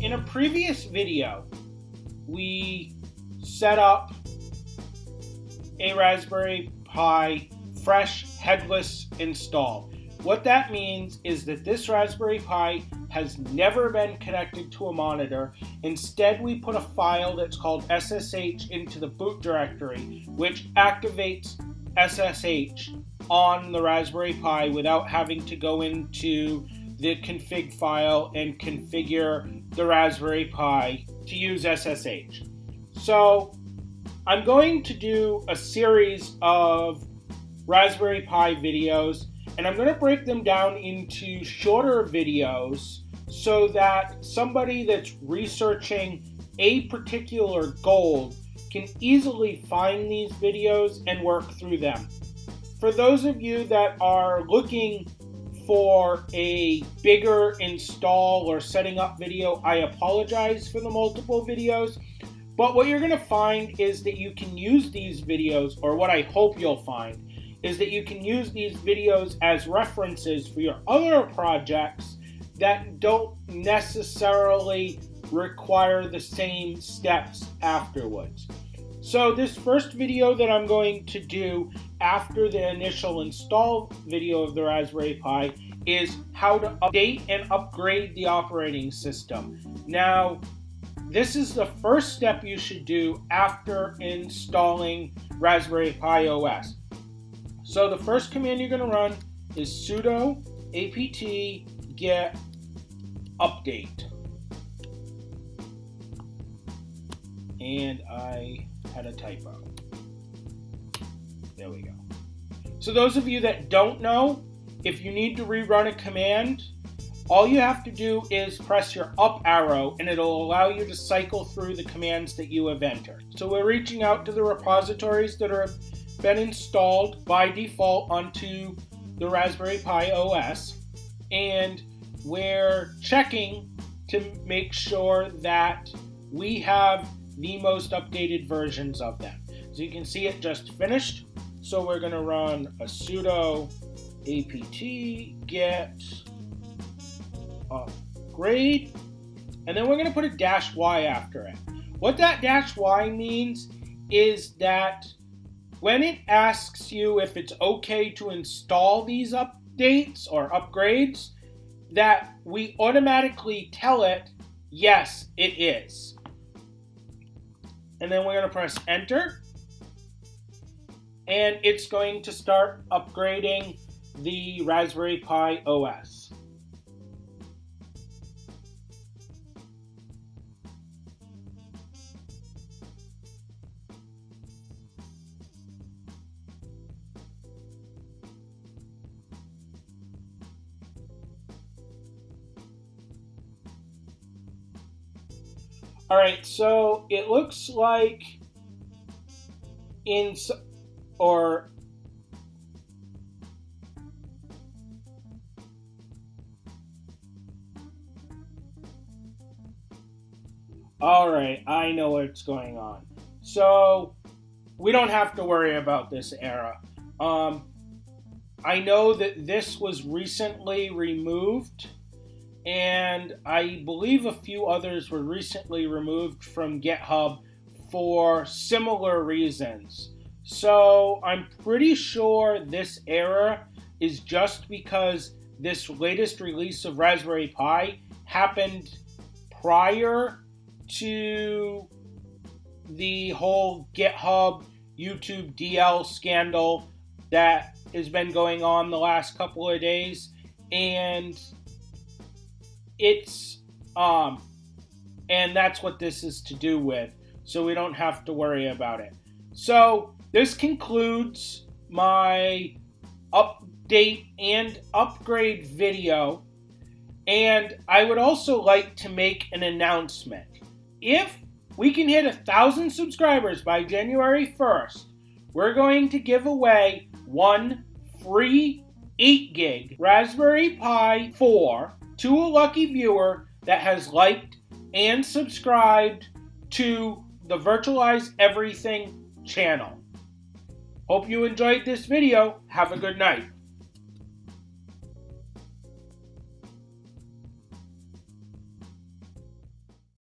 in a previous video, we set up a Raspberry Pi fresh headless install. What that means is that this Raspberry Pi has never been connected to a monitor. Instead, we put a file that's called SSH into the boot directory, which activates SSH on the Raspberry Pi without having to go into the config file and configure the Raspberry Pi to use SSH. So I'm going to do a series of Raspberry Pi videos, and I'm going to break them down into shorter videos so that somebody that's researching a particular goal can easily find these videos and work through them. For those of you that are looking for a bigger install or setting up video, I apologize for the multiple videos, but what you're going to find is that you can use these videos, or what I hope you'll find, is that you can use these videos as references for your other projects that don't necessarily require the same steps afterwards. So this first video that I'm going to do after the initial install video of the Raspberry Pi is how to update and upgrade the operating system. Now, this is the first step you should do after installing Raspberry Pi OS. So the first command you're going to run is sudo apt-get update. And I had a typo. There we go. So those of you that don't know, if you need to rerun a command, all you have to do is press your up arrow and it'll allow you to cycle through the commands that you have entered. So we're reaching out to the repositories that have been installed by default onto the Raspberry Pi OS, and we're checking to make sure that we have the most updated versions of them. So you can see it just finished. So we're going to run a sudo apt-get upgrade, and then we're going to put a -y after it. What that -y means is that when it asks you if it's okay to install these updates or upgrades, that we automatically tell it, yes, it is. And then we're going to press enter, and it's going to start upgrading the Raspberry Pi OS. All right, so it looks like all right, I know what's going on. So we don't have to worry about this error. I know that this was recently removed, and I believe a few others were recently removed from GitHub for similar reasons. So I'm pretty sure this error is just because this latest release of Raspberry Pi happened prior to the whole GitHub YouTube DL scandal that has been going on the last couple of days, and and that's what this is to do with, so we don't have to worry about it. So this concludes my update and upgrade video, and I would also like to make an announcement. If we can hit 1,000 subscribers by January 1st, we're going to give away one free 8 GB Raspberry Pi 4 to a lucky viewer that has liked and subscribed to the Virtualize Everything channel. Hope you enjoyed this video. Have a good night.